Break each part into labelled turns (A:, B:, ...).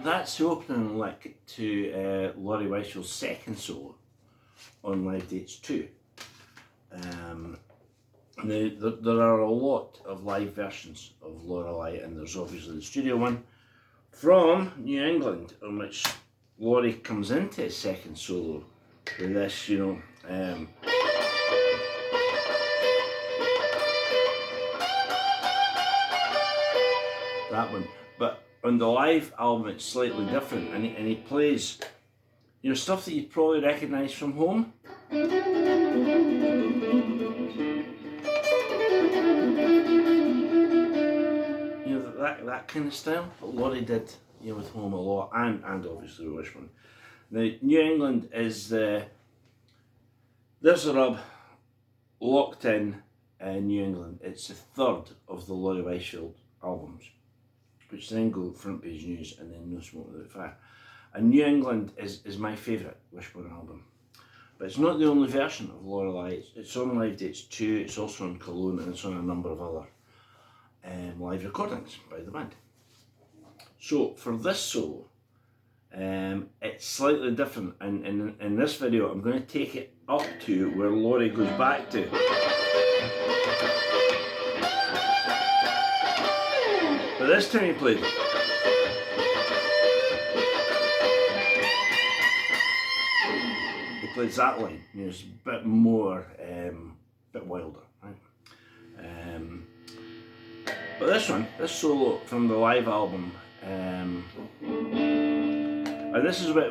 A: That's the opening lick to Laurie Wishfield's second solo on Live Dates 2. There are a lot of live versions of Lorelei, and there's obviously the studio one from New England, in which Laurie comes into his second solo with this, that one. But on the live album it's slightly different, and he plays, stuff that you'd probably recognise from home. That kind of style. But Laurie did, with home a lot, and obviously Wishbone. Now, New England is there's the rub, locked in New England. It's the third of the Laurie Wisefield albums, which then go Front Page News and then No Smoke Without Fire. And New England is my favourite Wishbone album. But it's not the only version of Lorelei. It's on Live Dates 2, it's also on Cologne, and it's on a number of other live recordings by the band. So for this solo, it's slightly different, and in this video I'm going to take it up to where Laurie goes back to. But this time he played that line. It's a bit more, bit wilder, right? But this solo from the live album, and this is where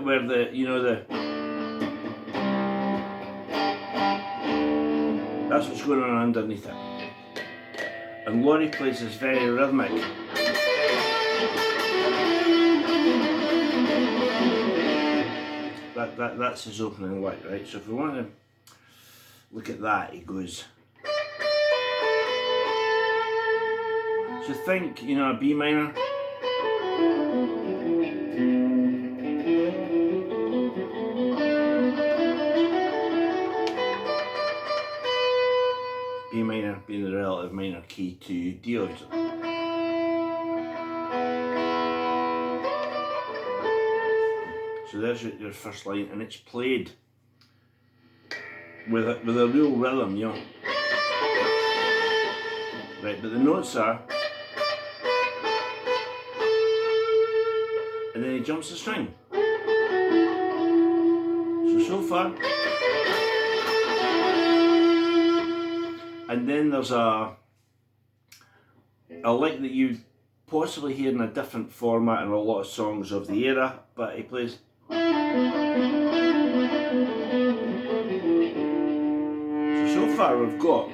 A: that's what's going on underneath it. And Laurie plays this very rhythmic. That's his opening lick, right? So if we want to look at that, he goes. So think, a B minor. B minor being the relative minor key to D obviously. So there's your first line, and it's played with a real rhythm, Right, but the notes are, and then he jumps the string. So far. And then there's a lick that you possibly hear in a different format in a lot of songs of the era, but he plays. So far we've got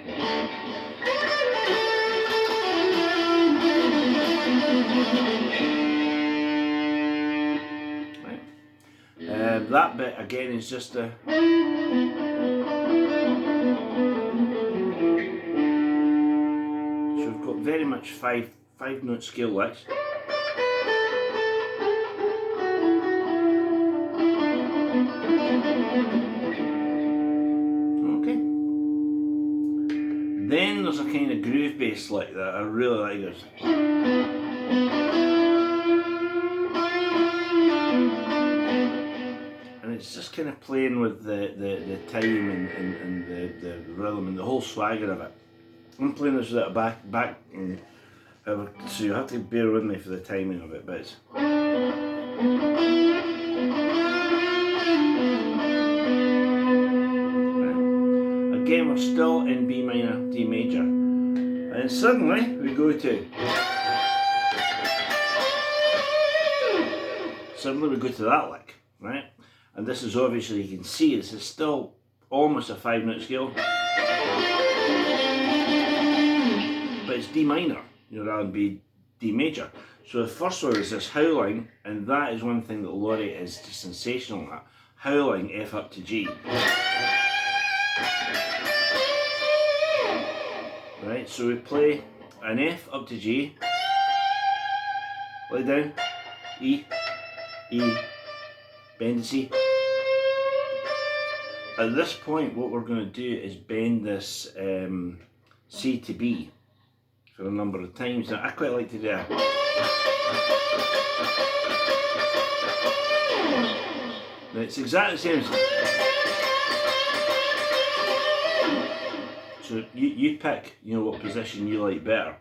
A: right. That bit again is just a so we've got very much five note scale licks. Then there's a kind of groove bass like that I really like. It. And it's just kind of playing with the time and the rhythm and the whole swagger of it. I'm playing this with it back so you have to bear with me for the timing of it, but it's again, we're still in B minor, D major, and suddenly we go to that lick, right? And this is obviously, you can see this is still almost a 5 note scale, but it's D minor, rather than be D major. So the first one is this howling, and that is one thing that Laurie is just sensational at, howling F up to G. Right, so we play an F up to G, lay down, E, bend to C, at this point, what we're going to do is bend this C to B for a number of times. Now, I quite like to do that. Now, it's exactly the same as... So you pick, you know, what position you like better.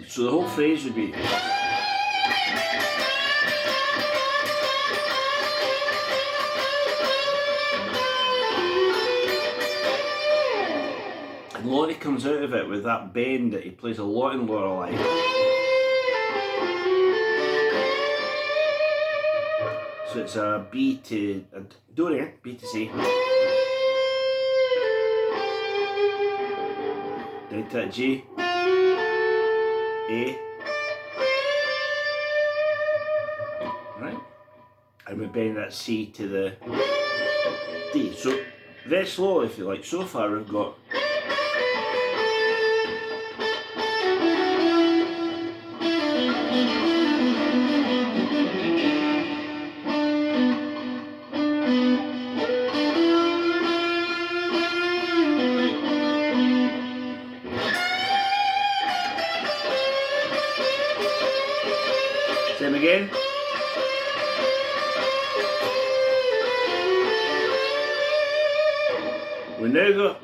A: So the whole phrase would be... And Laurie comes out of it with that bend that he plays a lot in Lorelei. So it's a B to a do again, B to C. Down to that G, A, right, and we bend that C to the D. So very slowly, if you like. So far we've got same again. We now go.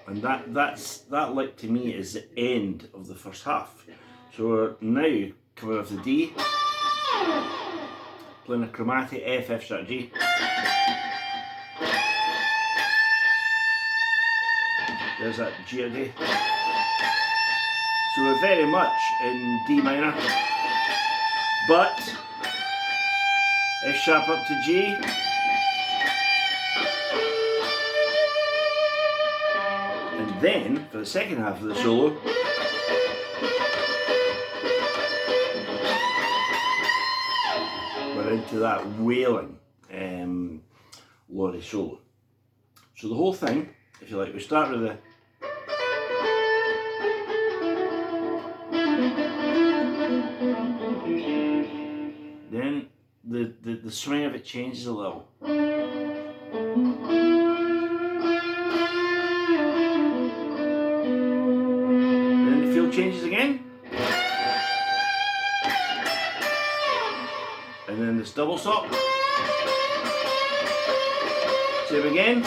A: And that lick to me is the end of the first half. So we're now coming off the D, playing a chromatic F, F sharp G. There's that G or D. So we're very much in D minor, but F sharp up to G, and then for the second half of the solo, we're into that wailing Laurie solo. So the whole thing, if you like, we start with the then the swing of it changes a little. Then the feel changes again. And then this double stop. Same again.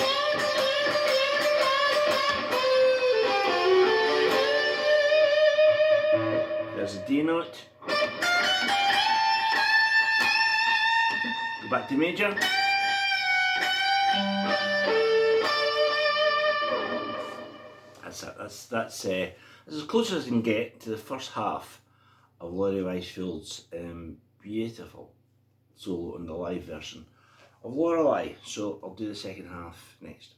A: There's a D note. Go back to major. That's it. That's as close as I can get to the first half of Laurie Wishefield's beautiful solo on the live version of Lorelei. So I'll do the second half next.